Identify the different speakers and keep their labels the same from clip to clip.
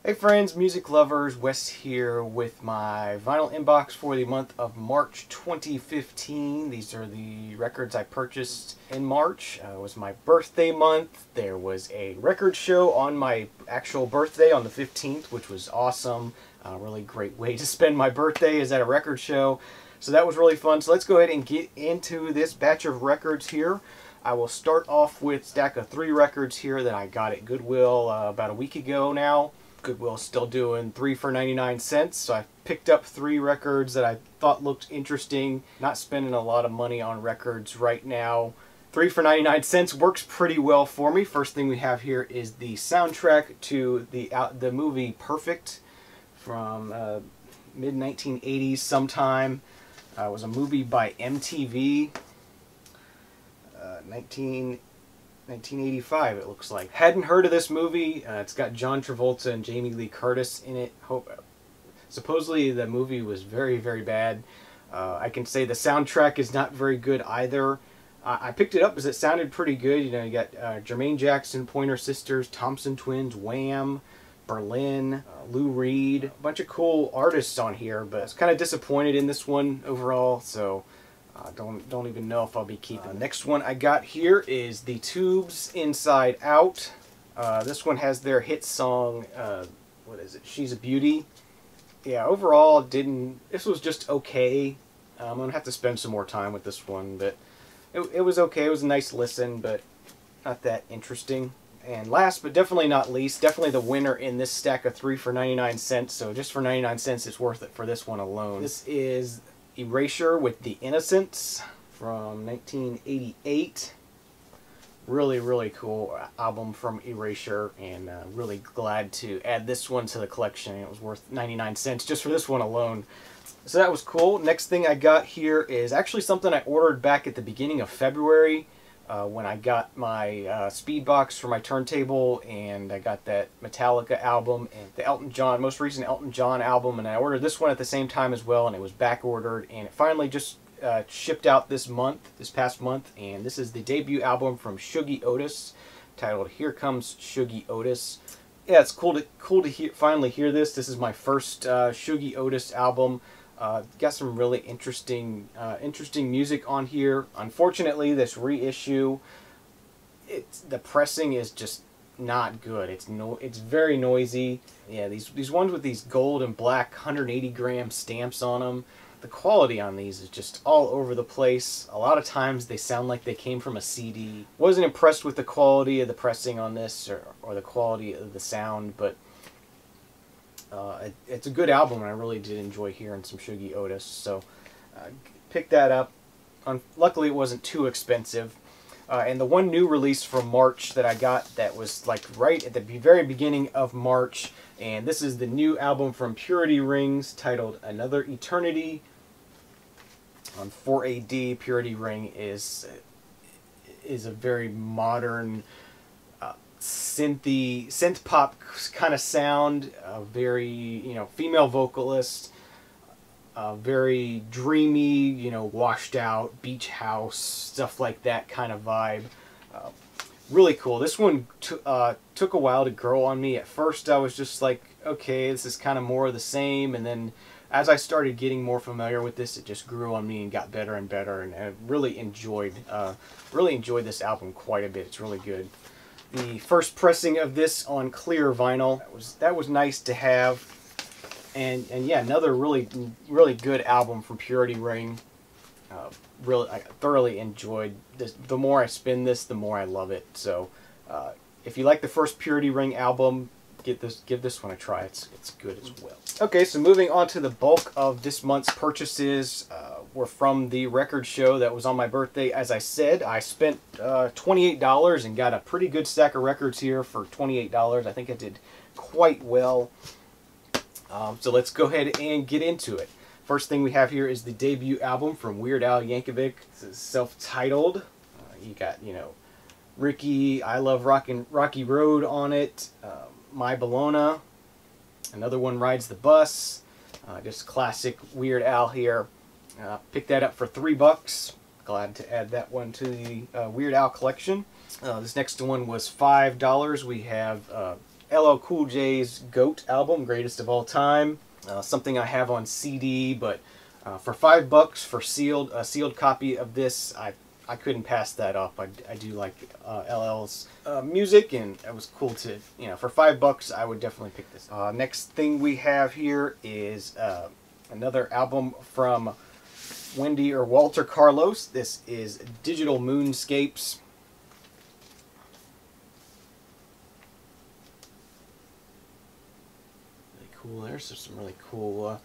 Speaker 1: Hey friends, music lovers, Wes here with my vinyl inbox for the month of March 2015. These are the records I purchased in March. It was my birthday month. There was a record show on my actual birthday on the 15th, which was awesome. A really great way to spend my birthday is at a record show. So that was really fun. So let's go ahead and get into this batch of records here. I will start off with a stack of 3 records here that I got at Goodwill about a week ago now. Goodwill's still doing 3 for 99 cents, so I picked up 3 records that I thought looked interesting. Not spending a lot of money on records right now. 3 for 99 cents works pretty well for me. First thing we have here is the soundtrack to the movie Perfect from mid-1980s sometime. It was a movie by MTV. 1985 it looks like. Hadn't heard of this movie. It's got John Travolta and Jamie Lee Curtis in it. Supposedly the movie was very, very bad. I can say the soundtrack is not very good either. I picked it up because it sounded pretty good. You know, you got Jermaine Jackson, Pointer Sisters, Thompson Twins, Wham, Berlin, Lou Reed. A bunch of cool artists on here, but I was kind of disappointed in this one overall, so don't even know if I'll be keeping. Next one I got here is the Tubes, Inside Out. This one has their hit song, what is it? She's a Beauty. Yeah, overall this was just okay. I'm gonna have to spend some more time with this one, but it was okay. It was a nice listen, but not that interesting. And last but definitely not least, definitely the winner in this stack of 3 for 99 cents. So just for 99 cents, it's worth it for this one alone. This is Erasure with The Innocents from 1988. Really, really cool album from Erasure, and really glad to add this one to the collection. It was worth 99 cents just for this one alone. So that was cool. Next thing I got here is actually something I ordered back at the beginning of February when I got my speed box for my turntable, and I got that Metallica album and the most recent Elton John album, and I ordered this one at the same time as well, and it was back ordered, and it finally just shipped out this past month, and this is the debut album from Shuggie Otis, titled Here Comes Shuggie Otis. Yeah, it's cool to finally hear this. This is my first Shuggie Otis album. Got some really interesting music on here. Unfortunately, this reissue, the pressing is just not good. It's very noisy. Yeah, these ones with these gold and black 180 gram stamps on them. The quality on these is just all over the place. A lot of times they sound like they came from a CD. Wasn't impressed with the quality of the pressing on this or the quality of the sound, but it's a good album, and I really did enjoy hearing some Shuggie Otis, so picked that up. Luckily it wasn't too expensive. And the one new release from March that I got that was like right at the very beginning of March, and this is the new album from Purity Rings titled Another Eternity. On 4AD, Purity Ring is a very modern synth pop kind of sound, very, female vocalist, very dreamy, washed out beach house stuff like that kind of vibe. Really cool. This one took a while to grow on me. At first I was just like, okay, this is kind of more of the same, and then as I started getting more familiar with this, it just grew on me and got better and better, and I really enjoyed this album quite a bit. It's really good. The first pressing of this on clear vinyl, that was nice to have, and yeah, another really good album from Purity Ring. I thoroughly enjoyed this. The more I spin this, the more I love it. So if you like the first Purity Ring album, give this one a try. It's good as well. Okay, so moving on to the bulk of this month's purchases were from the record show that was on my birthday. As I said, I spent $28 and got a pretty good stack of records here for $28. I think I did quite well. So let's go ahead and get into it. First thing we have here is the debut album from Weird Al Yankovic. This is self-titled. You got, Ricky, I Love Rocky Road on it. My Bologna. Another one, Rides the Bus. Just classic Weird Al here. Picked that up for $3. Glad to add that one to the Weird Al collection. This next one was $5. We have LL Cool J's GOAT album, Greatest of All Time. Something I have on CD, but for $5 for a sealed copy of this, I couldn't pass that up. I do like LL's music, and it was cool to, for $5 I would definitely pick this. Next thing we have here is another album from Wendy or Walter Carlos. This is Digital Moonscapes. Really cool. There's some really cool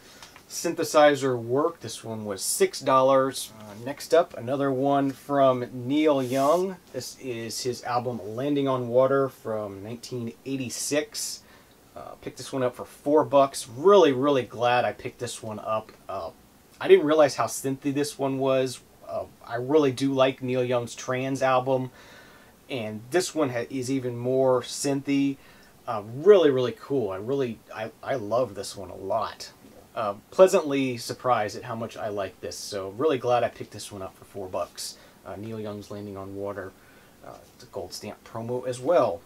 Speaker 1: synthesizer work. This one was $6. Next up, another one from Neil Young. This is his album Landing on Water from 1986. Picked this one up for $4. Really, really glad I picked this one up. I didn't realize how synthy this one was. I really do like Neil Young's Trans album, and this one is even more synthy. Really, really cool. I love this one a lot. Pleasantly surprised at how much I like this, so really glad I picked this one up for $4. Neil Young's Landing on Water. It's a gold stamp promo as well.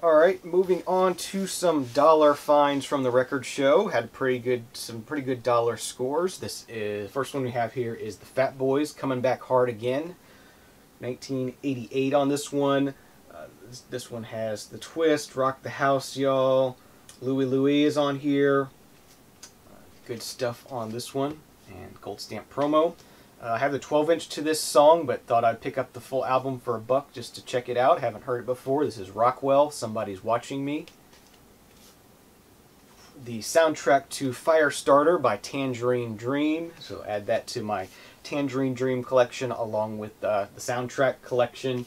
Speaker 1: Alright, moving on to some dollar finds from the record show. Had some pretty good dollar scores. First one we have here is the Fat Boys, Coming Back Hard Again. 1988 on this one. This one has The Twist, Rock the House, Y'all. Louie Louie is on here. Good stuff on this one, and gold stamp promo. I have the 12-inch to this song, but thought I'd pick up the full album for $1 just to check it out. Haven't heard it before. This is Rockwell, Somebody's Watching Me. The soundtrack to Firestarter by Tangerine Dream, so add that to my Tangerine Dream collection along with the soundtrack collection.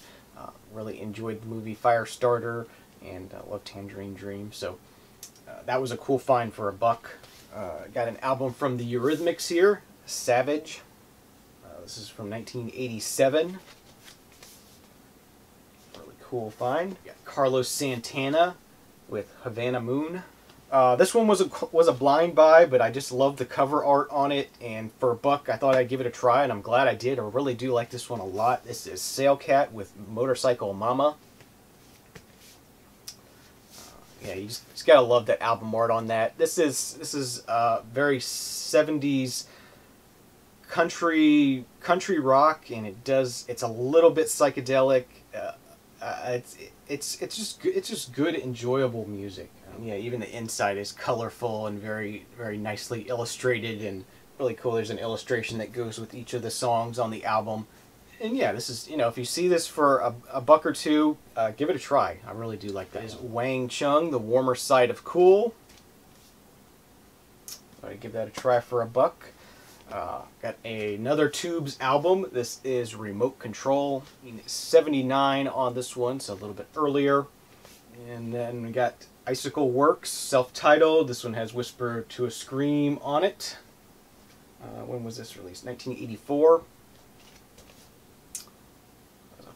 Speaker 1: Really enjoyed the movie Firestarter, and love Tangerine Dream, so that was a cool find for $1. Got an album from the Eurythmics here, Savage. This is from 1987. Really cool find. Got Carlos Santana with Havana Moon. This one was a blind buy, but I just love the cover art on it, and for $1 I thought I'd give it a try, and I'm glad I did. I really do like this one a lot. This is Sailcat with Motorcycle Mama. Yeah, you just gotta love that album art on that. This is very 70s country rock, and it's a little bit psychedelic. It's just good, enjoyable music. Yeah, even the inside is colorful and very, very nicely illustrated and really cool. There's an illustration that goes with each of the songs on the album. And yeah, this is, if you see this for a $1 or $2, give it a try. I really do like that. Is Wang Chung, The Warmer Side of Cool. I'd give that a try for $1. Got another Tubes album. This is Remote Control. 79 on this one, so a little bit earlier. And then we got Icicle Works, self-titled. This one has Whisper to a Scream on it. When was this released? 1984.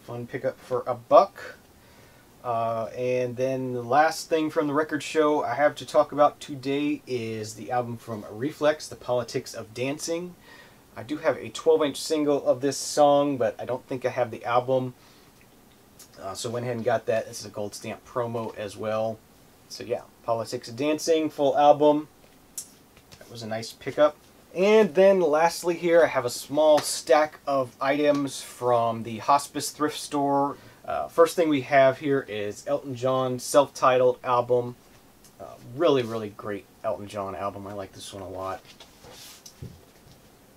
Speaker 1: Fun pickup for $1. And then the last thing from the record show I have to talk about today is the album from Reflex, The Politics of Dancing. I do have a 12-inch single of this song, but I don't think I have the album. So went ahead and got that. This is a gold stamp promo as well. So yeah, Politics of Dancing, full album. That was a nice pickup. And then lastly here, I have a small stack of items from the Hospice Thrift Store. First thing we have here is Elton John's self-titled album. Really, really great Elton John album. I like this one a lot.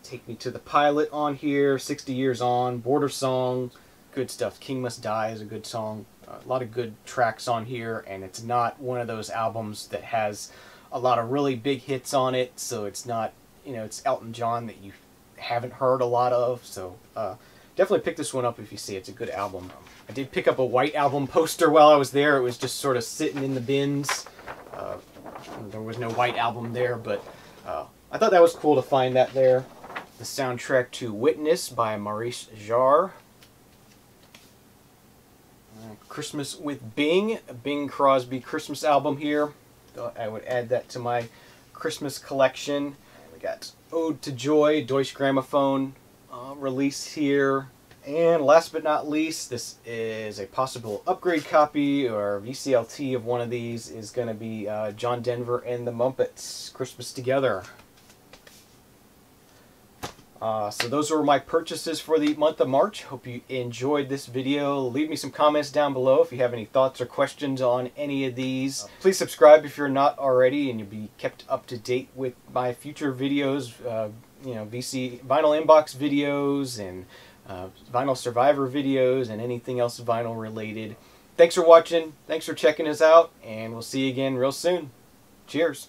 Speaker 1: Take Me to the Pilot on here, 60 Years On, Border Song, good stuff. King Must Die is a good song. A lot of good tracks on here, and it's not one of those albums that has a lot of really big hits on it, so it's not, it's Elton John that you haven't heard a lot of, so definitely pick this one up if you see it. It's a good album. I did pick up a White Album poster while I was there. It was just sort of sitting in the bins. There was no White Album there, but I thought that was cool to find that there. The soundtrack to Witness by Maurice Jarre. Christmas with Bing, a Bing Crosby Christmas album here. I would add that to my Christmas collection. We got Ode to Joy, Deutsche Grammophon release here. And last but not least, this is a possible upgrade copy or VCLT of one of these, is going to be John Denver and the Muppets, Christmas Together. So those were my purchases for the month of March. Hope you enjoyed this video. Leave me some comments down below if you have any thoughts or questions on any of these. Please subscribe if you're not already, and you'll be kept up to date with my future videos, you know, VC Vinyl Inbox videos and Vinyl Survivor videos and anything else vinyl related. Thanks for watching. Thanks for checking us out, and we'll see you again real soon. Cheers.